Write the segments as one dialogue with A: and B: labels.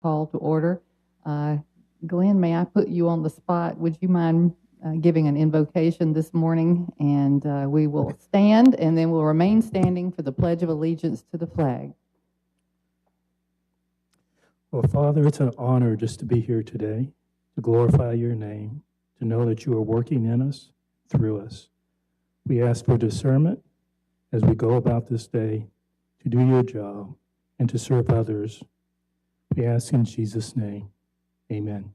A: call to order. Glenn, may I put you on the spot? Would you mind giving an invocation this morning? And we will stand, and then we'll remain standing for the Pledge of Allegiance to the flag.
B: Well, Father, it's an honor just to be here today, to glorify your name, to know that you are working in us, through us. We ask for discernment as we go about this day to do your job and to serve others. We ask in Jesus' name, amen.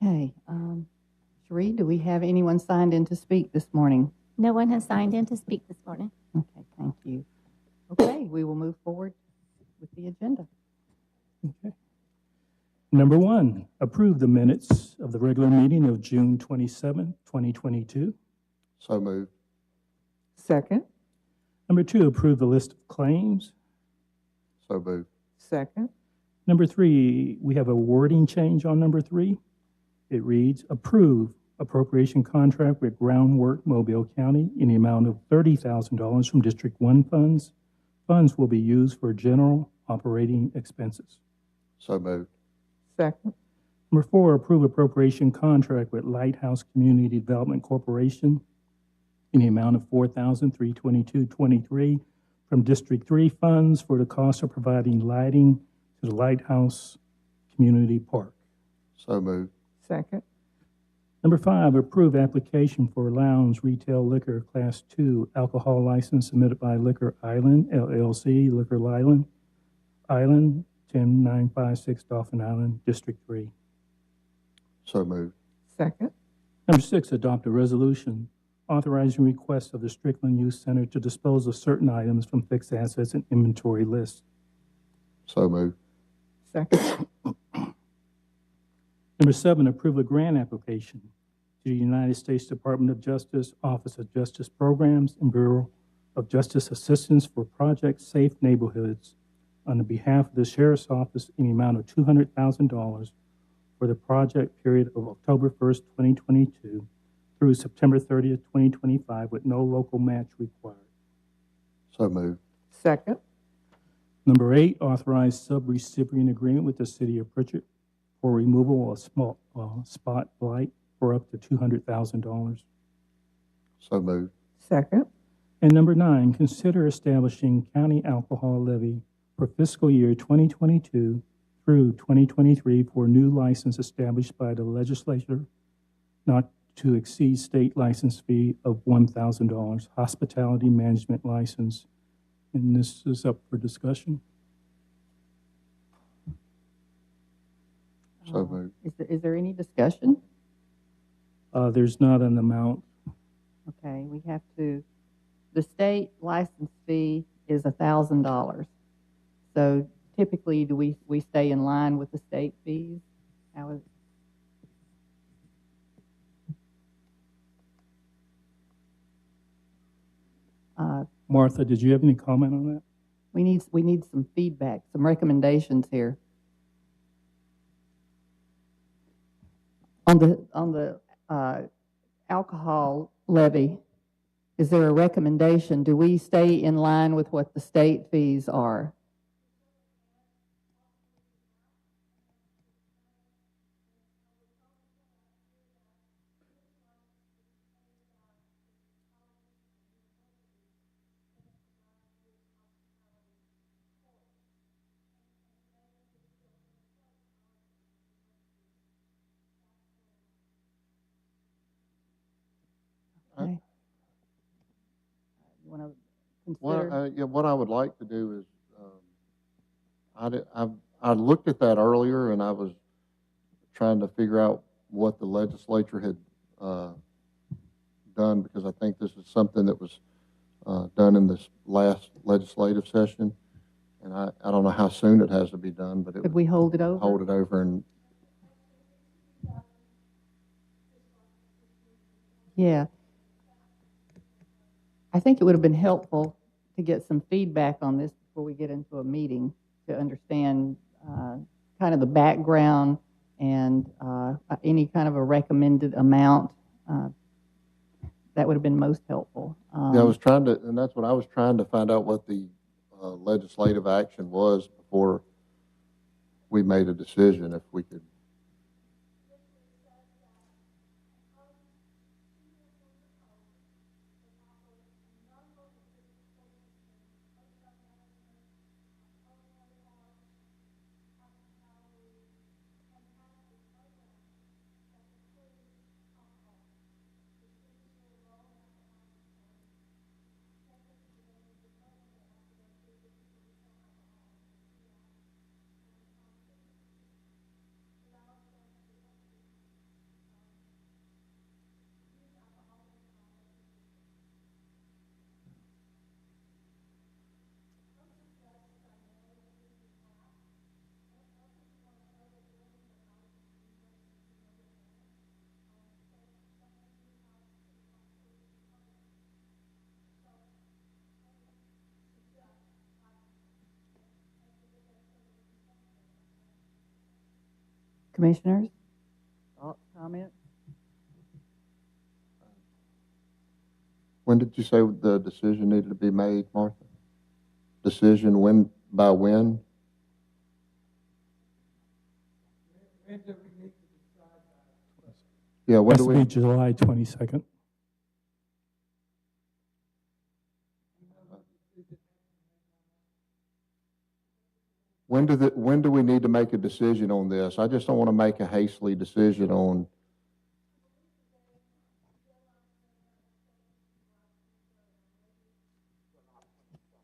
A: Okay. Cherie, do we have anyone signed in to speak this morning?
C: No one has signed in to speak this morning.
A: Okay, thank you. Okay, we will move forward with the agenda.
B: Okay. Number 1, approve the minutes of the regular meeting of June 27, 2022.
D: So moved.
E: Second.
B: Number 2, approve the list of claims.
D: So moved.
E: Second.
B: Number 3, we have a wording change on number 3. It reads, approve appropriation contract with Groundwork Mobile County in the amount of $30,000 from District 1 funds. Funds will be used for general operating expenses.
D: So moved.
E: Second.
B: Number 4, approve appropriation contract with Lighthouse Community Development Corporation in the amount of $4,322.23 from District 3 funds for the cost of providing lighting to the Lighthouse Community Park.
D: So moved.
E: Second.
B: Number 5, approve application for lounge retail liquor class 2 alcohol license submitted by Liquor Island, LLC, Liquor Island, 10956 Dauphin Island, District 3.
D: So moved.
E: Second.
B: Number 6, adopt a resolution authorizing requests of the Strickland Youth Center to dispose of certain items from fixed assets and inventory list.
D: So moved.
E: Second.
B: Number 7, approve a grant application to the United States Department of Justice, Office of Justice Programs, and Bureau of Justice Assistance for Project Safe Neighborhoods on the behalf of the Sheriff's Office in the amount of $200,000 for the project period of October 1st, 2022 through September 30th, 2025 with no local match required.
D: So moved.
E: Second.
B: Number 8, authorize sub-recipient agreement with the City of Pritchard for removal of small spot blight for up to $200,000.
D: So moved.
E: Second.
B: And number 9, consider establishing county alcohol levy for fiscal year 2022 through 2023 for a new license established by the legislature not to exceed state license fee of $1,000, hospitality management license. And this is up for discussion.
D: So moved.
A: Is there any discussion?
B: There's not an amount.
A: Okay, we have to, the state license fee is $1,000. So typically, do we stay in line with the state fees? How is?
B: Martha, did you have any comment on that?
A: We need some feedback, some recommendations here. On the alcohol levy, is there a recommendation? Do we stay in line with what the state fees are? Okay. You want to consider?
D: What I would like to do is, I looked at that earlier, and I was trying to figure out what the legislature had done, because I think this is something that was done in this last legislative session, and I don't know how soon it has to be done, but
A: Could we hold it over?
D: hold it over and.
A: Yeah. I think it would have been helpful to get some feedback on this before we get into a meeting to understand kind of the background and any kind of a recommended amount. That would have been most helpful.
D: Yeah, I was trying to, and that's what I was trying to find out, what the legislative action was before we made a decision, if we could.
A: Commissioners, thoughts, comments?
D: When did you say the decision needed to be made, Martha? Decision when, by when? Yeah, when
B: Has
D: do
B: to be
D: we,
B: July 22nd.
D: when do we need to make a decision on this? I just don't want to make a hastily decision on.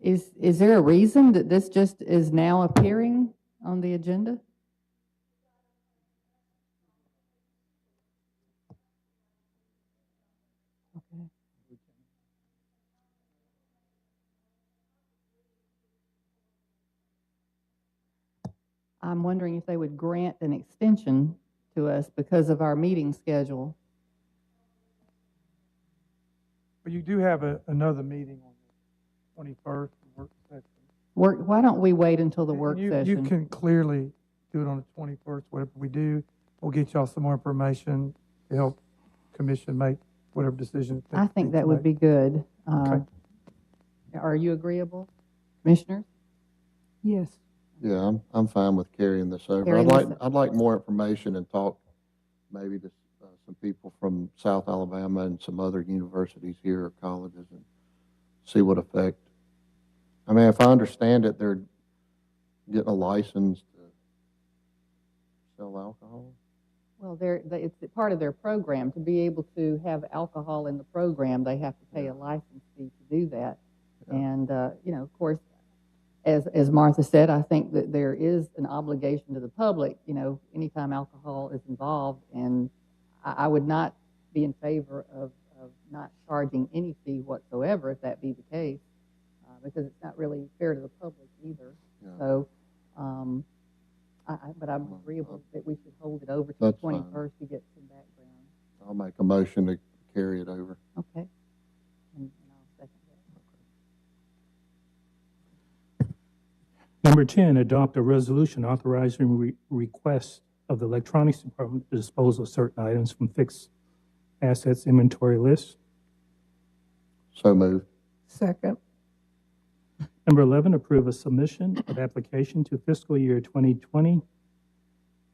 A: Is there a reason that this just is now appearing on the agenda? Okay. I'm wondering if they would grant an extension to us because of our meeting schedule.
F: But you do have another meeting on the 21st, work session.
A: Why don't we wait until the
F: And
A: work
F: you
A: session?
F: can clearly do it on the 21st, whatever we do. We'll get y'all some more information to help commission make whatever decision.
A: I think that would be good. Are you agreeable, commissioners?
E: Yes.
D: Yeah, I'm fine with carrying this over.
A: Carrying this-
D: I'd like more information and talk maybe to some people from South Alabama and some other universities here or colleges and see what effect. I mean, if I understand it, they're getting a license to sell alcohol.
A: Well, it's part of their program. To be able to have alcohol in the program, they have to pay a license fee to do that.
D: Yeah.
A: And, of course, as Martha said, I think that there is an obligation to the public, anytime alcohol is involved. And I would not be in favor of not charging any fee whatsoever if that be the case, because it's not really fair to the public either.
D: Yeah.
A: So, but I'm agreeable that we should hold it over to the
D: That's fine.
A: 21st to get some background.
D: I'll make a motion to carry it over.
A: Okay. And I'll second that.
B: Number 10, adopt a resolution authorizing request of the Electronics Department to dispose of certain items from fixed assets inventory list.
D: So moved.
E: Second.
B: Number 11, approve a submission of application to fiscal year 2020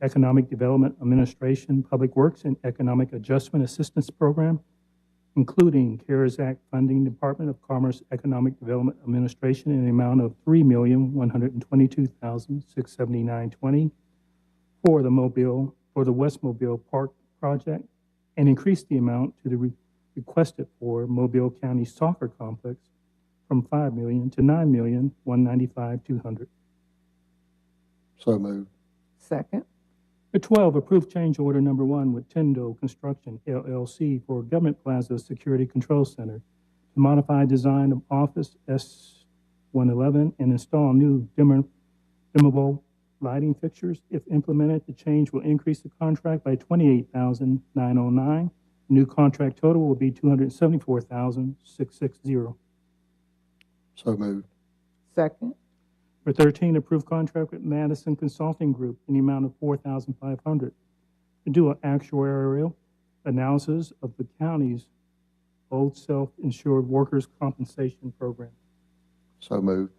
B: Economic Development Administration, Public Works, and Economic Adjustment Assistance Program, including CARES Act funding, Department of Commerce Economic Development Administration in the amount of $3,122,679.20 for the West Mobile Park project, and increase the amount to the requested for Mobile County Soccer Complex from $5 million to $9,195,200.
D: So moved.
E: Second.
B: Number 12, approve change order number 1 with Tendo Construction LLC for Government Plaza Security Control Center to modify design of Office S111 and install new dimmable lighting fixtures. If implemented, the change will increase the contract by $28,909. The new contract total will be $274,660.
D: So moved.
E: Second.
B: Number 13, approve contract with Madison Consulting Group in the amount of $4,500 to do an actuarial analysis of the county's old self-insured workers' compensation program.
D: So moved.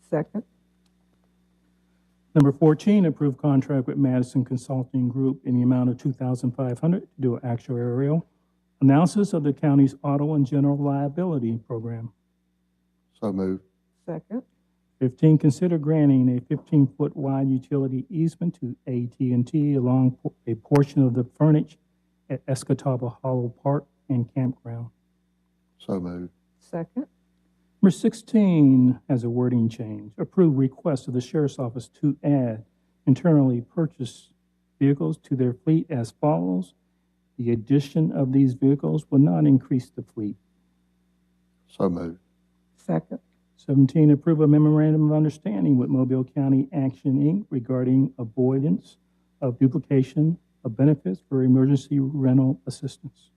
E: Second.
B: Number 14, approve contract with Madison Consulting Group in the amount of $2,500 to do an actuarial analysis of the county's auto and general liability program.
D: So moved.
E: Second.
B: 15, consider granting a 15-foot wide utility easement to AT&T along a portion of the frontage at Escatawba Hollow Park and Campground.
D: So moved.
E: Second.
B: Number 16 has a wording change. Approve request of the Sheriff's Office to add internally purchased vehicles to their fleet as follows. The addition of these vehicles will not increase the fleet.
D: So moved.
E: Second.
B: 17, approve a memorandum of understanding with Mobile County Action, Inc. regarding avoidance of duplication of benefits for emergency rental assistance.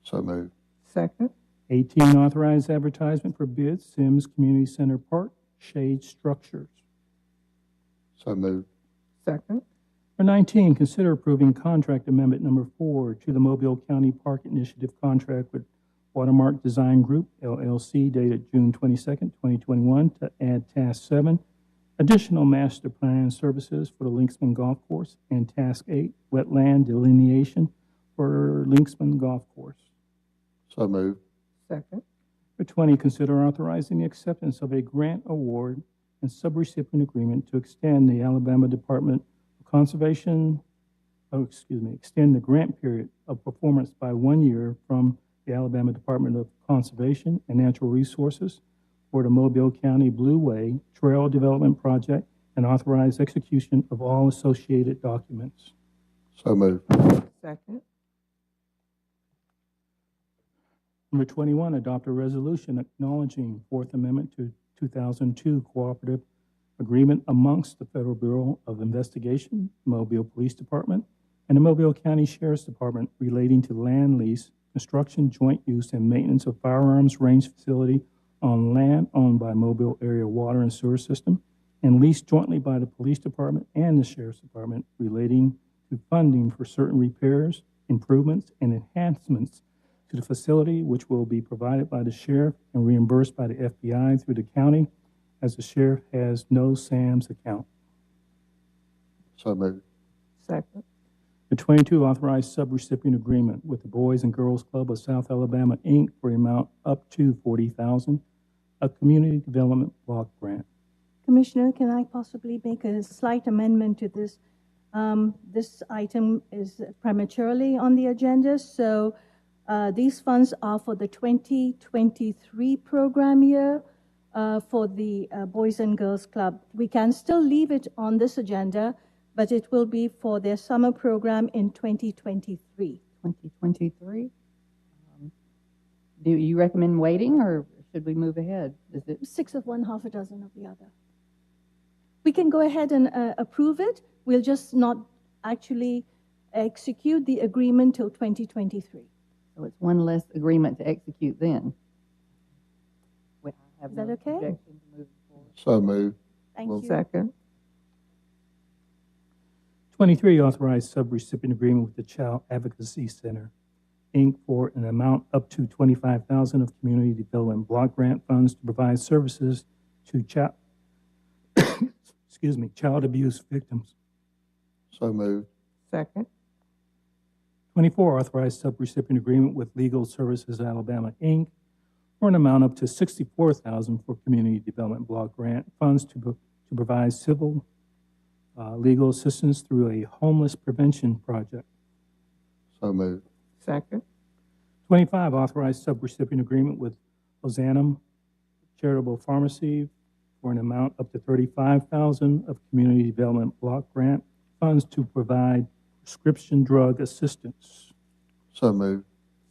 D: So moved.
E: Second.
B: 18, authorized advertisement for bids, Sims Community Center Park, shade structures.
D: So moved.
E: Second.
B: Number 19, consider approving contract amendment number 4 to the Mobile County Park Initiative contract with Watermark Design Group, LLC, dated June 22nd, 2021, to add Task 7, additional master plan services for the Linksman Golf Course, and Task 8, wetland delineation for Linksman Golf Course.
D: So moved.
E: Second.
B: Number 20, consider authorizing the acceptance of a grant award and subrecipient agreement to extend the Alabama Department of Conservation, extend the grant period of performance by 1 year from the Alabama Department of Conservation and Natural Resources for the Mobile County Blue Way Trail Development Project and authorize execution of all associated documents.
D: So moved.
E: Second.
B: Number 21, adopt a resolution acknowledging Fourth Amendment to 2002 cooperative agreement amongst the Federal Bureau of Investigation, Mobile Police Department, and the Mobile County Sheriff's Department relating to land lease, construction, joint use, and maintenance of firearms range facility on land owned by Mobile Area Water and Sewer System and leased jointly by the Police Department and the Sheriff's Department relating to funding for certain repairs, improvements, and enhancements to the facility, which will be provided by the sheriff and reimbursed by the FBI through the county, as the sheriff has no SAMS account.
D: So moved.
E: Second.
B: The 22, authorized subrecipient agreement with the Boys and Girls Club of South Alabama, Inc. for the amount up to $40,000, a community development block grant.
G: Commissioner, can I possibly make a slight amendment to this? This item is prematurely on the agenda, so these funds are for the 2023 program year for the Boys and Girls Club. We can still leave it on this agenda, but it will be for their summer program in 2023.
A: 2023. Do you recommend waiting, or should we move ahead? Is it?
G: 6 of one, half a dozen of the other. We can go ahead and approve it. We'll just not actually execute the agreement till 2023.
A: So it's one less agreement to execute then. I have
G: Is that
A: no
G: okay?
A: objection to moving forward.
D: So moved.
G: Thank
D: Well,
G: you.
E: Second.
B: 23, authorized subrecipient agreement with the Child Advocacy Center, Inc. for an amount up to $25,000 of community development block grant funds to provide services to child abuse victims.
D: So moved.
E: Second.
B: 24, authorized subrecipient agreement with Legal Services Alabama, Inc. for an amount up to $64,000 for community development block grant funds to provide civil legal assistance through a homeless prevention project.
D: So moved.
E: Second.
B: 25, authorized subrecipient agreement with Ozanam Charitable Pharmacy for an amount up to $35,000 of community development block grant funds to provide prescription drug assistance.
D: So moved.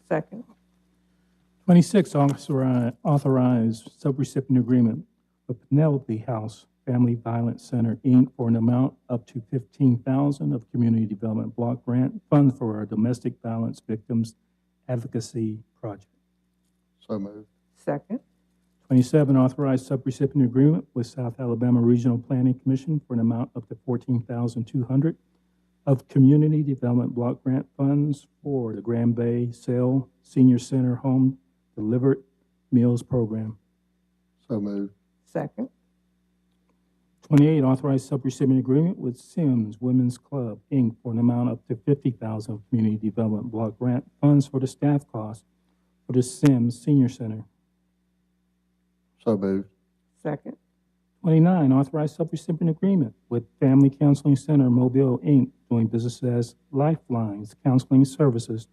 E: Second.
B: 26, authorized subrecipient agreement with Penelope House Family Violence Center, Inc. for an amount up to $15,000 of community development block grant funds for our domestic violence victims advocacy project.
D: So moved.
E: Second.
B: 27, authorize subrecipient agreement with South Alabama Regional Planning Commission for an amount up to $14,200 of Community Development Block Grant funds for the Grand Bay Sale Senior Center Home Delivered Meals Program.
D: So moved.
E: Second.
B: 28, authorize subrecipient agreement with Sims Women's Club, Inc. for an amount up to $50,000 of Community Development Block Grant funds for the staff costs for the Sims Senior Center.
D: So moved.
E: Second.
B: 29, authorize subrecipient agreement with Family Counseling Center Mobile, Inc., doing business as Lifelines Counseling Services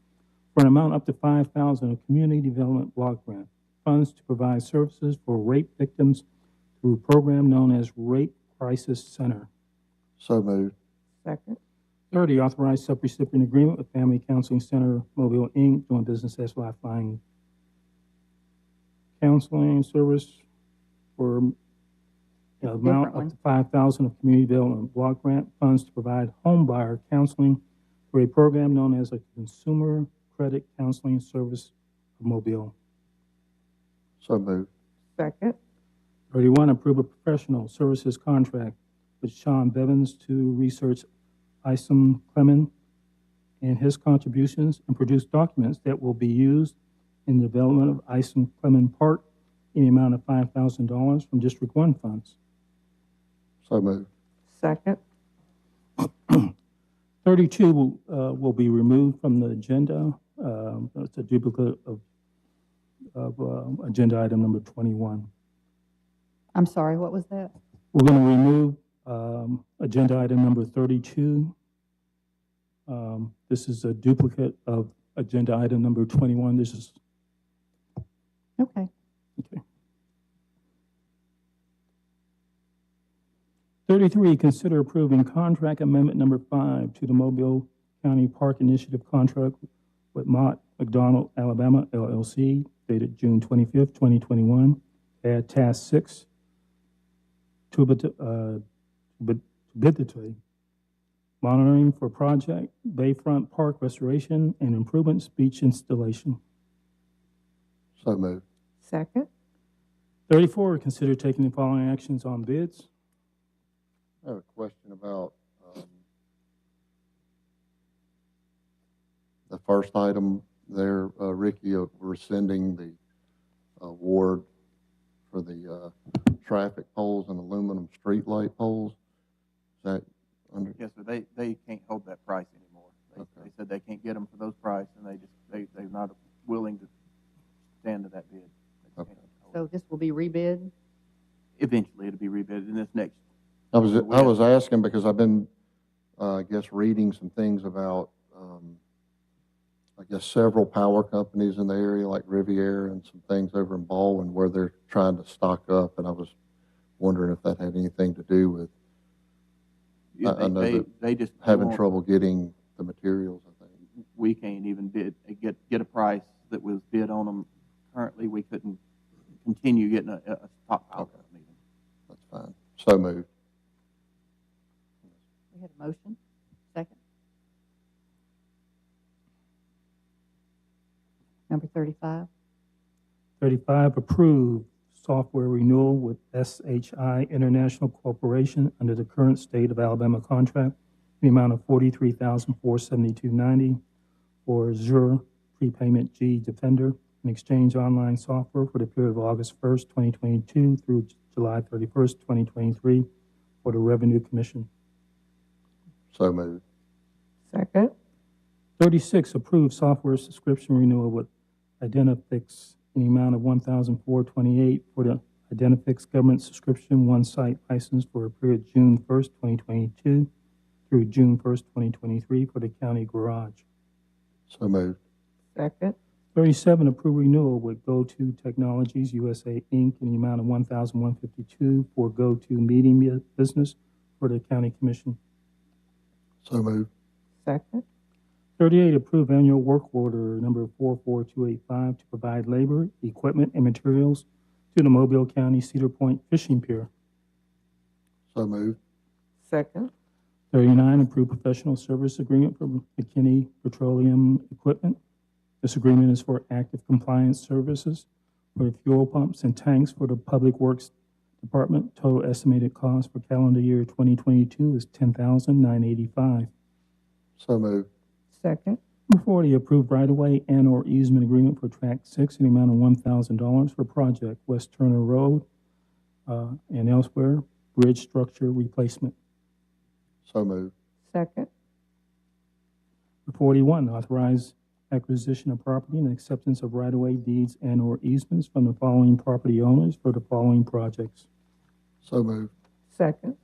B: for an amount up to $5,000 of Community Development Block Grant funds to provide services for rape victims through a program known as Rape Crisis Center.
D: So moved.
E: Second.
B: 30, authorize subrecipient agreement with Family Counseling Center Mobile, Inc., doing business as Lifeline Counseling Service for an amount
A: Different
B: up to $5,000 of Community Development Block Grant funds to provide home buyer counseling for a program known as a Consumer Credit Counseling Service of Mobile.
D: So moved.
E: Second.
B: 31, approve a professional services contract with Sean Bevins to research Isom Clemens and his contributions and produce documents that will be used in the development of Isom Clemens Park in the amount of $5,000 from District 1 funds.
D: So moved.
E: Second.
B: 32 will be removed from the agenda. It's a duplicate of agenda item number 21.
A: I'm sorry, what was that?
B: We're going to remove agenda item number 32. This is a duplicate of agenda item number 21. This is,
A: Okay.
B: okay. 33, consider approving contract amendment number 5 to the Mobile County Park Initiative contract with Mott McDonald, Alabama, LLC, dated June 25th, 2021. Add task 6 to monitoring for project Bayfront Park restoration and improvements beach installation.
D: So moved.
E: Second.
B: 34, consider taking the following actions on bids.
D: I have a question about the first item there, Ricky, rescinding the award for the traffic poles and aluminum street light poles. Is that under?
H: Yes, sir. They can't hold that price anymore. They said they can't get them for those prices, and they're not willing to stand to that bid. They can't hold
A: So
H: it.
A: this will be rebid?
H: Eventually, it'll be rebid in this next.
D: I was asking because I've been, I guess, reading some things about, I guess, several power companies in the area, like Riviera and some things over in Baldwin, where they're trying to stock up, and I was wondering if that had anything to do with I know that
H: They just
D: having
H: won't-
D: trouble getting the materials, I think.
H: We can't even get a price that was bid on them currently. We couldn't continue getting a stockpile
D: Okay.
H: company.
D: That's fine. So moved.
A: We had a motion. Second. Number 35.
B: 35, approve software renewal with SHI International Corporation under the current state of Alabama contract in the amount of $43,472.90 for Azure Prepayment G Defender and exchange online software for the period of August 1st, 2022 through July 31st, 2023 for the Revenue Commission.
D: So moved.
E: Second.
B: 36, approve software subscription renewal with Identifix in the amount of $1,428 for the Identifix government subscription one-site license for a period June 1st, 2022 through June 1st, 2023 for the county garage.
D: So moved.
E: Second.
B: 37, approve renewal with GoTo Technologies USA, Inc. in the amount of $1,152 for GoTo Meeting Business for the county commission.
D: So moved.
E: Second.
B: 38, approve annual work order number 44285 to provide labor, equipment, and materials to the Mobile County Cedar Point Fishing Pier.
D: So moved.
E: Second.
B: 39, approve professional service agreement for McKinney Petroleum Equipment. This agreement is for active compliance services for the fuel pumps and tanks for the Public Works Department. Total estimated cost for calendar year 2022 is $10,985.
D: So moved.
E: Second.
B: Number 40, approved right-of-way and/or easement agreement for Track 6 in the amount of $1,000 for project West Turner Road and elsewhere, bridge structure replacement.
D: So moved.
E: Second.
B: Number 41, authorize acquisition of property and acceptance of right-of-way deeds and/or easements from the following property owners for the following projects.
D: So moved.
E: Second.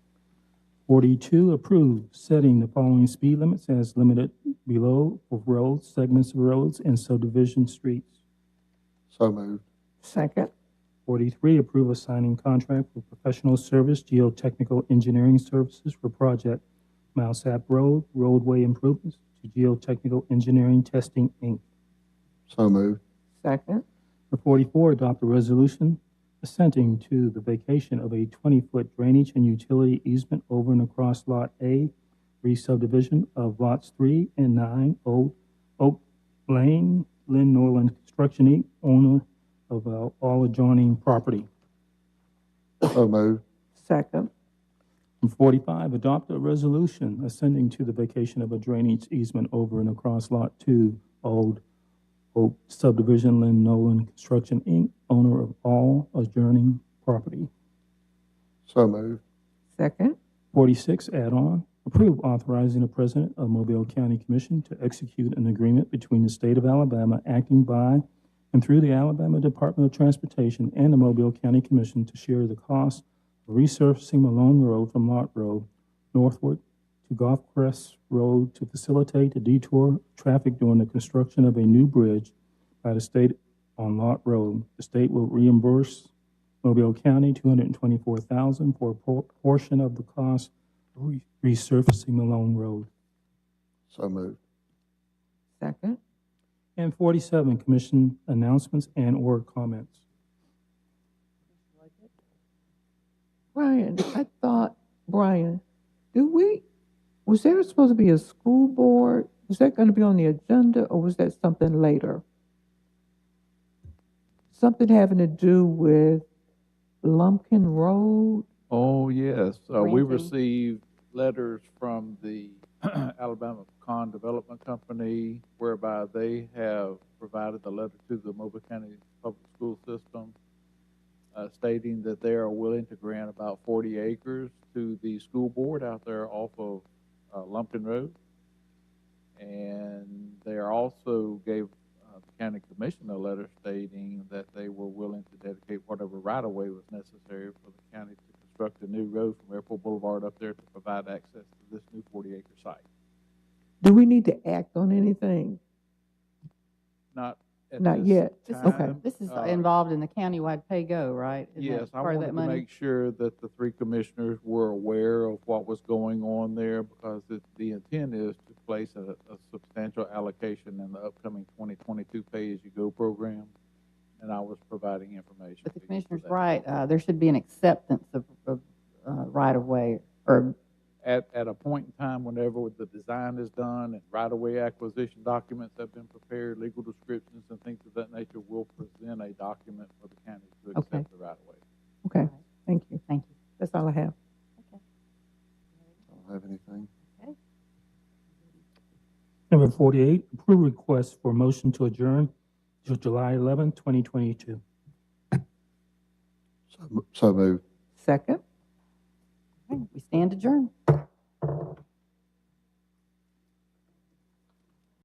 B: 42, approve setting the following speed limits as limited below for roads, segments of roads, and subdivision streets.
D: So moved.
E: Second.
B: 43, approve assigning contract for professional service geotechnical engineering services for project Malsap Road roadway improvements to Geotechnical Engineering Testing, Inc.
D: So moved.
E: Second.
B: Number 44, adopt a resolution assenting to the vacation of a 20-foot drainage and utility easement over and across Lot A, re-subdivision of Lots 3 and 9, Oak Lane, Lynn Norland Construction, Inc., owner of all adjoining property.
D: So moved.
E: Second.
B: Number 45, adopt a resolution assenting to the vacation of a drainage easement over and across Lot 2, Old Oak Subdivision, Lynn Nolan Construction, Inc., owner of all adjoining property.
D: So moved.
E: Second.
B: 46, add-on, approve authorizing the President of Mobile County Commission to execute an agreement between the State of Alabama acting by and through the Alabama Department of Transportation and the Mobile County Commission to share the cost of resurfacing Malone Road from Lot Road northward to Golf Crest Road to facilitate the detour of traffic during the construction of a new bridge by the state on Lot Road. The state will reimburse Mobile County $224,000 for a portion of the cost of resurfacing Malone Road.
D: So moved.
E: Second.
B: And 47, commission announcements and/or comments.
E: Brian, was there supposed to be a school board? Was that going to be on the agenda, or was that something later? Something having to do with Lumpkin Road?
I: Oh, yes. We
C: Granting.
I: received letters from the Alabama Pecan Development Company whereby they have provided the letter to the Mobile County Public School System stating that they are willing to grant about 40 acres to the school board out there off of Lumpkin Road. And they are also gave the county commission a letter stating that they were willing to dedicate whatever right-of-way was necessary for the county to construct a new road from Airport Boulevard up there to provide access to this new 40-acre site.
E: Do we need to act on anything?
I: Not at
E: Not
I: this
E: yet.
A: This is,
I: time.
A: this is
I: Uh,
A: involved in the countywide pay-go, right? Isn't that
I: Yes, I
A: part of
I: wanted
A: that
I: to
A: money?
I: make sure that the three commissioners were aware of what was going on there because the intent is to place a substantial allocation in the upcoming 2022 pay-as-you-go program, and I was providing information.
A: But the
I: to you for
A: commissioner's
I: that.
A: right, there should be an acceptance of right-of-way, or,
I: At a point in time, whenever the design is done and right-of-way acquisition documents have been prepared, legal descriptions and things of that nature, we'll present a document for the county to
E: Okay.
I: accept the right-of-way.
E: Okay, thank you.
A: thank you.
E: That's all I have.
D: Don't have anything.
B: Number 48, approve request for motion to adjourn to July 11, 2022.
D: So moved.
E: Second.
A: Okay, we stand adjourned.